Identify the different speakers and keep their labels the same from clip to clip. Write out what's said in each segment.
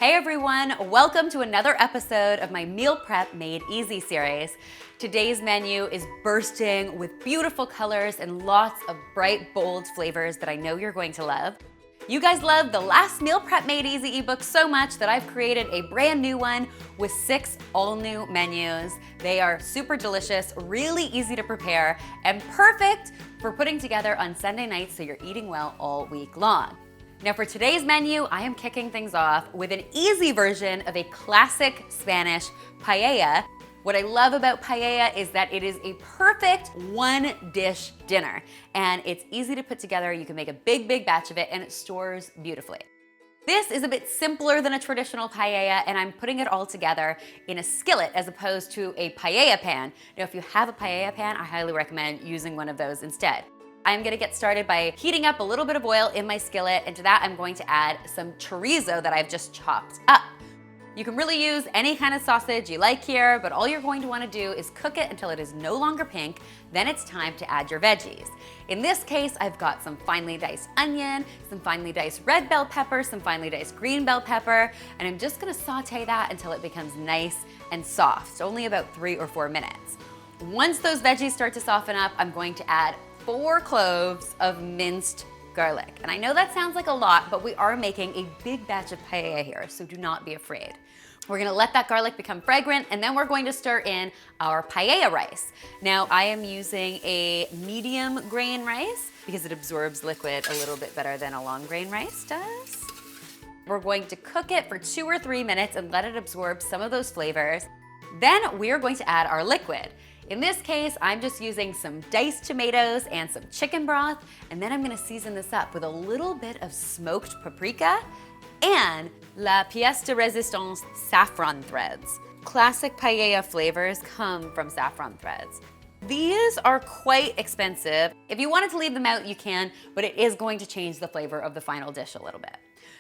Speaker 1: Hey everyone, welcome to another episode of my Meal Prep Made Easy series. Today's menu is bursting with beautiful colors and lots of bright, bold flavors that I know you're going to love. You guys loved the last Meal Prep Made Easy ebook so much that I've created a brand new one with 6 all-new menus. They are super delicious, really easy to prepare, and perfect for putting together on Sunday nights so you're eating well all week long. Now for today's menu, I am kicking things off with an easy version of a classic Spanish paella. What I love about paella is that it is a perfect one-dish dinner, and it's easy to put together. You can make a big batch of it, and it stores beautifully. This is a bit simpler than a traditional paella, and I'm putting it all together in a skillet as opposed to a paella pan. Now, if you have a paella pan, I highly recommend using one of those instead. I'm gonna get started by heating up a little bit of oil in my skillet, and to that I'm going to add some chorizo that I've just chopped up. You can really use any kind of sausage you like here, but all you're going to want to do is cook it until it is no longer pink. Then it's time to add your veggies. In this case, I've got some finely diced onion, some finely diced red bell pepper, some finely diced green bell pepper, and I'm just gonna saute that until it becomes nice and soft, only about 3 or 4 minutes. Once those veggies start to soften up, I'm going to add 4 cloves of minced garlic. And I know that sounds like a lot, but we are making a big batch of paella here, so do not be afraid. We're gonna let that garlic become fragrant, and then we're going to stir in our paella rice. Now, I am using a medium grain rice because it absorbs liquid a little bit better than a long grain rice does. We're going to cook it for 2 or 3 minutes and let it absorb some of those flavors. Then we're going to add our liquid. In this case, I'm just using some diced tomatoes and some chicken broth, and then I'm gonna season this up with a little bit of smoked paprika and la pièce de résistance saffron threads. Classic paella flavors come from saffron threads. These are quite expensive. If you wanted to leave them out, you can, but it is going to change the flavor of the final dish a little bit.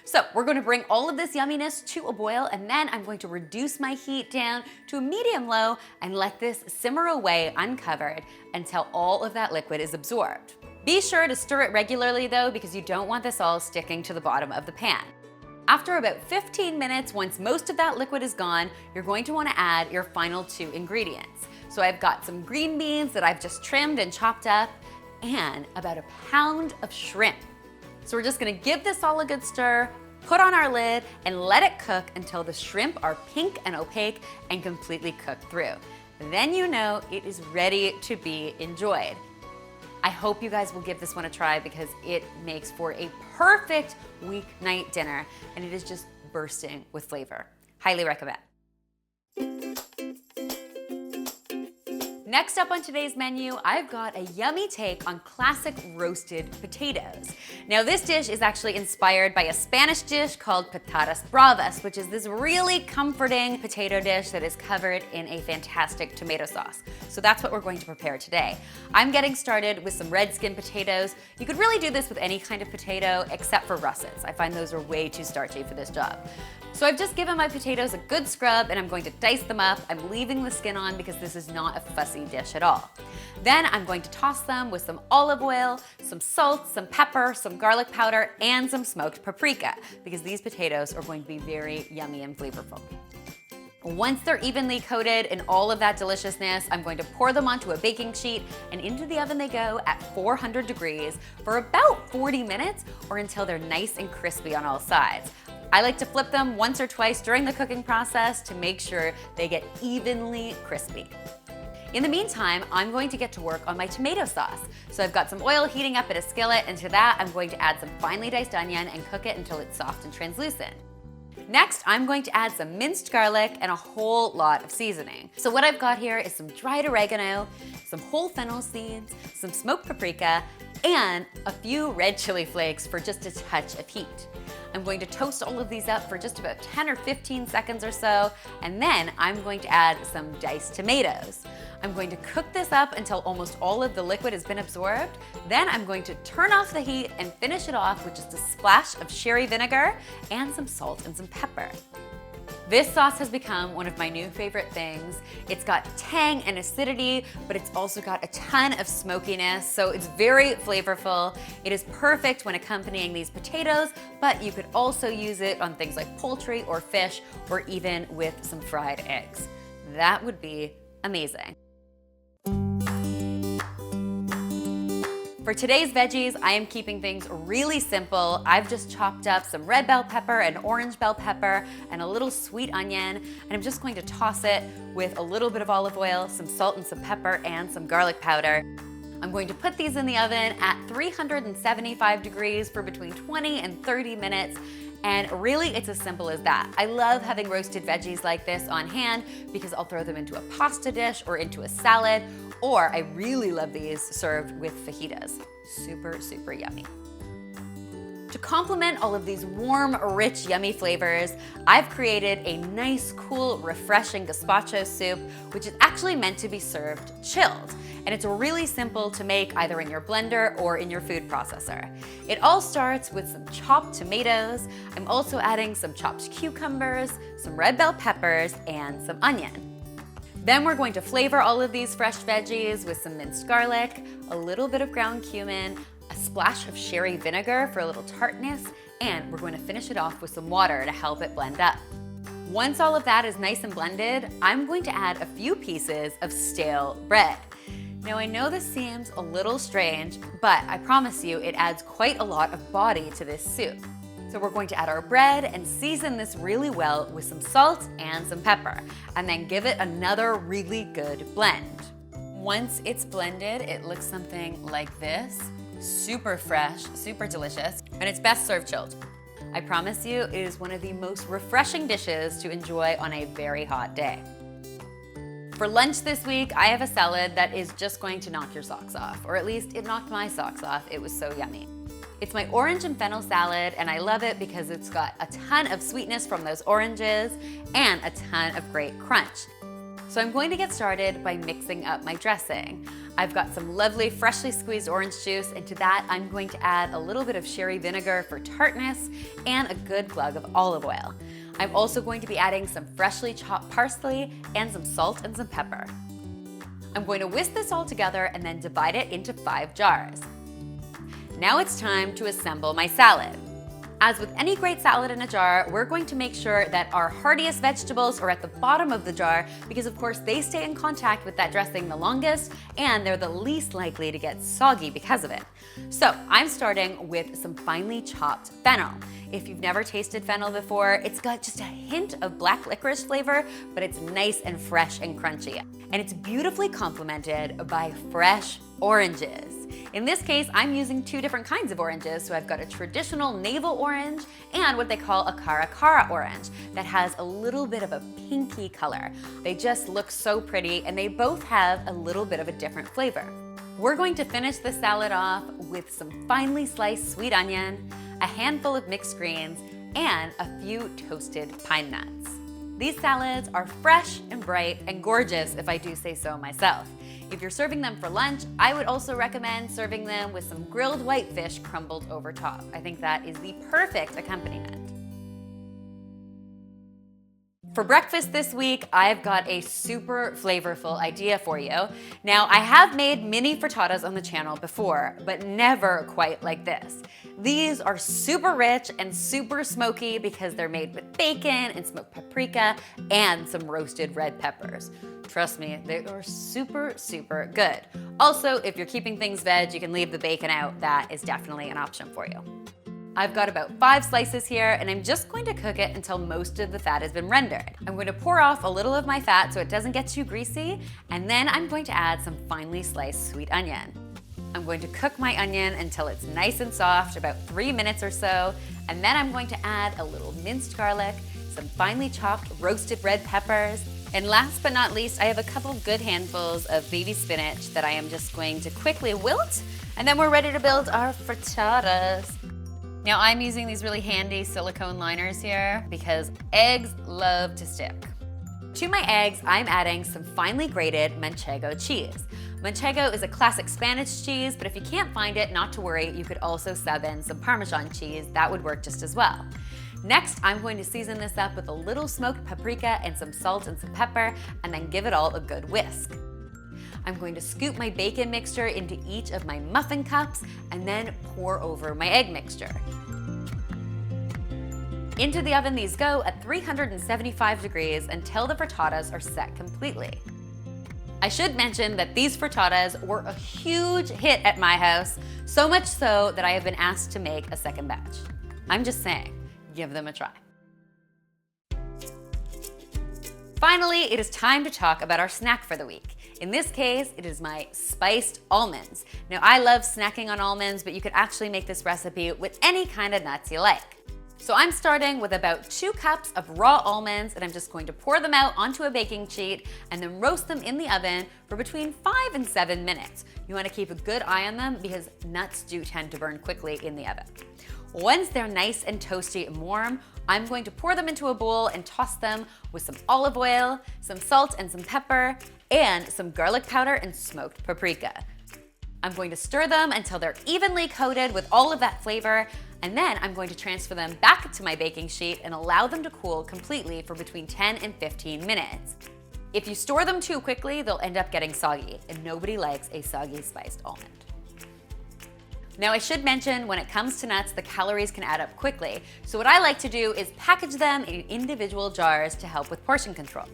Speaker 1: So we're going to bring all of this yumminess to a boil, and then I'm going to reduce my heat down to a medium low and let this simmer away uncovered until all of that liquid is absorbed. Be sure to stir it regularly though, because you don't want this all sticking to the bottom of the pan. After about 15 minutes, once most of that liquid is gone, you're going to want to add your final 2 ingredients. So I've got some green beans that I've just trimmed and chopped up, and about 1 pound of shrimp. So we're just gonna give this all a good stir, put on our lid, and let it cook until the shrimp are pink and opaque and completely cooked through. Then you know it is ready to be enjoyed. I hope you guys will give this one a try because it makes for a perfect weeknight dinner, and it is just bursting with flavor. Highly recommend. Next up on today's menu, I've got a yummy take on classic roasted potatoes. Now this dish is actually inspired by a Spanish dish called patatas bravas, which is this really comforting potato dish that is covered in a fantastic tomato sauce. So that's what we're going to prepare today. I'm getting started with some red skin potatoes. You could really do this with any kind of potato except for russets. I find those are way too starchy for this job. So I've just given my potatoes a good scrub, and I'm going to dice them up. I'm leaving the skin on because this is not a fussy dish at all. Then I'm going to toss them with some olive oil, some salt, some pepper, some garlic powder, and some smoked paprika, because these potatoes are going to be very yummy and flavorful. Once they're evenly coated in all of that deliciousness, I'm going to pour them onto a baking sheet, and into the oven they go at 400 degrees for about 40 minutes, or until they're nice and crispy on all sides. I like to flip them once or twice during the cooking process to make sure they get evenly crispy. In the meantime, I'm going to get to work on my tomato sauce. So I've got some oil heating up at a skillet, and to that I'm going to add some finely diced onion and cook it until it's soft and translucent. Next, I'm going to add some minced garlic and a whole lot of seasoning. So what I've got here is some dried oregano, some whole fennel seeds, some smoked paprika, and a few red chili flakes for just a touch of heat. I'm going to toast all of these up for just about 10 or 15 seconds or so, and then I'm going to add some diced tomatoes. I'm going to cook this up until almost all of the liquid has been absorbed. Then I'm going to turn off the heat and finish it off with just a splash of sherry vinegar and some salt and some pepper. This sauce has become one of my new favorite things. It's got tang and acidity, but it's also got a ton of smokiness, so it's very flavorful. It is perfect when accompanying these potatoes, but you could also use it on things like poultry or fish, or even with some fried eggs. That would be amazing. For today's veggies, I am keeping things really simple. I've just chopped up some red bell pepper and orange bell pepper and a little sweet onion, and I'm just going to toss it with a little bit of olive oil, some salt and some pepper, and some garlic powder. I'm going to put these in the oven at 375 degrees for between 20 and 30 minutes. And really, it's as simple as that. I love having roasted veggies like this on hand because I'll throw them into a pasta dish or into a salad, or I really love these served with fajitas. Super, super yummy. To complement all of these warm, rich, yummy flavors, I've created a nice, cool, refreshing gazpacho soup, which is actually meant to be served chilled. And it's really simple to make either in your blender or in your food processor. It all starts with some chopped tomatoes. I'm also adding some chopped cucumbers, some red bell peppers, and some onion. Then we're going to flavor all of these fresh veggies with some minced garlic, a little bit of ground cumin, a splash of sherry vinegar for a little tartness, and we're going to finish it off with some water to help it blend up. Once all of that is nice and blended, I'm going to add a few pieces of stale bread. Now I know this seems a little strange, but I promise you it adds quite a lot of body to this soup. So we're going to add our bread and season this really well with some salt and some pepper, and then give it another really good blend. Once it's blended, it looks something like this. Super fresh, super delicious, and it's best served chilled. I promise you, it is one of the most refreshing dishes to enjoy on a very hot day. For lunch this week, I have a salad that is just going to knock your socks off, or at least it knocked my socks off. It was so yummy. It's my orange and fennel salad, and I love it because it's got a ton of sweetness from those oranges and a ton of great crunch. So I'm going to get started by mixing up my dressing. I've got some lovely freshly squeezed orange juice, and to that I'm going to add a little bit of sherry vinegar for tartness and a good glug of olive oil. I'm also going to be adding some freshly chopped parsley and some salt and some pepper. I'm going to whisk this all together and then divide it into 5 jars. Now it's time to assemble my salad. As with any great salad in a jar, we're going to make sure that our heartiest vegetables are at the bottom of the jar because of course they stay in contact with that dressing the longest and they're the least likely to get soggy because of it. So I'm starting with some finely chopped fennel. If you've never tasted fennel before, it's got just a hint of black licorice flavor, but it's nice and fresh and crunchy. And it's beautifully complemented by fresh oranges. In this case, I'm using 2 different kinds of oranges. So I've got a traditional navel orange and what they call a cara cara orange that has a little bit of a pinky color. They just look so pretty and they both have a little bit of a different flavor. We're going to finish the salad off with some finely sliced sweet onion, a handful of mixed greens, and a few toasted pine nuts. These salads are fresh and bright and gorgeous if I do say so myself. If you're serving them for lunch, I would also recommend serving them with some grilled whitefish crumbled over top. I think that is the perfect accompaniment. For breakfast this week, I've got a super flavorful idea for you. Now, I have made mini frittatas on the channel before, but never quite like this. These are super rich and super smoky because they're made with bacon and smoked paprika and some roasted red peppers. Trust me, they are super, super good. Also, if you're keeping things veg, you can leave the bacon out. That is definitely an option for you. I've got about 5 slices here, and I'm just going to cook it until most of the fat has been rendered. I'm going to pour off a little of my fat so it doesn't get too greasy, and then I'm going to add some finely sliced sweet onion. I'm going to cook my onion until it's nice and soft, about 3 minutes or so, and then I'm going to add a little minced garlic, some finely chopped roasted red peppers, and last but not least, I have a couple good handfuls of baby spinach that I am just going to quickly wilt, and then we're ready to build our frittatas. Now I'm using these really handy silicone liners here because eggs love to stick. To my eggs, I'm adding some finely grated manchego cheese. Manchego is a classic Spanish cheese, but if you can't find it, not to worry, you could also sub in some Parmesan cheese. That would work just as well. Next, I'm going to season this up with a little smoked paprika and some salt and some pepper, and then give it all a good whisk. I'm going to scoop my bacon mixture into each of my muffin cups and then pour over my egg mixture. Into the oven these go at 375 degrees until the frittatas are set completely. I should mention that these frittatas were a huge hit at my house, so much so that I have been asked to make a second batch. I'm just saying, give them a try. Finally, it is time to talk about our snack for the week. In this case, it is my spiced almonds. Now, I love snacking on almonds, but you could actually make this recipe with any kind of nuts you like. So I'm starting with about 2 cups of raw almonds, and I'm just going to pour them out onto a baking sheet and then roast them in the oven for between 5 and 7 minutes. You want to keep a good eye on them because nuts do tend to burn quickly in the oven. Once they're nice and toasty and warm, I'm going to pour them into a bowl and toss them with some olive oil, some salt and some pepper, and some garlic powder and smoked paprika. I'm going to stir them until they're evenly coated with all of that flavor, and then I'm going to transfer them back to my baking sheet and allow them to cool completely for between 10 and 15 minutes. If you store them too quickly, they'll end up getting soggy, and nobody likes a soggy spiced almond. Now, I should mention, when it comes to nuts, the calories can add up quickly. So what I like to do is package them in individual jars to help with portion control.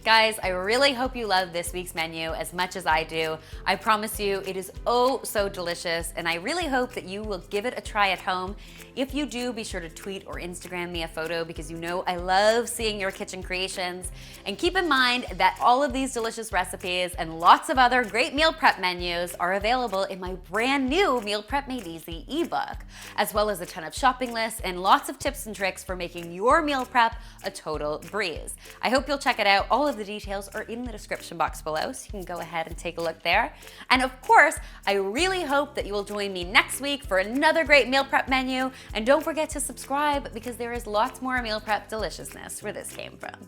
Speaker 1: Guys, I really hope you love this week's menu as much as I do. I promise you it is oh so delicious, and I really hope that you will give it a try at home. If you do, be sure to tweet or Instagram me a photo because you know I love seeing your kitchen creations. And keep in mind that all of these delicious recipes and lots of other great meal prep menus are available in my brand new Meal Prep Made Easy ebook, as well as a ton of shopping lists and lots of tips and tricks for making your meal prep a total breeze. I hope you'll check it out. All of the details are in the description box below, so you can go ahead and take a look there. And of course, I really hope that you will join me next week for another great meal prep menu. And don't forget to subscribe because there is lots more meal prep deliciousness where this came from.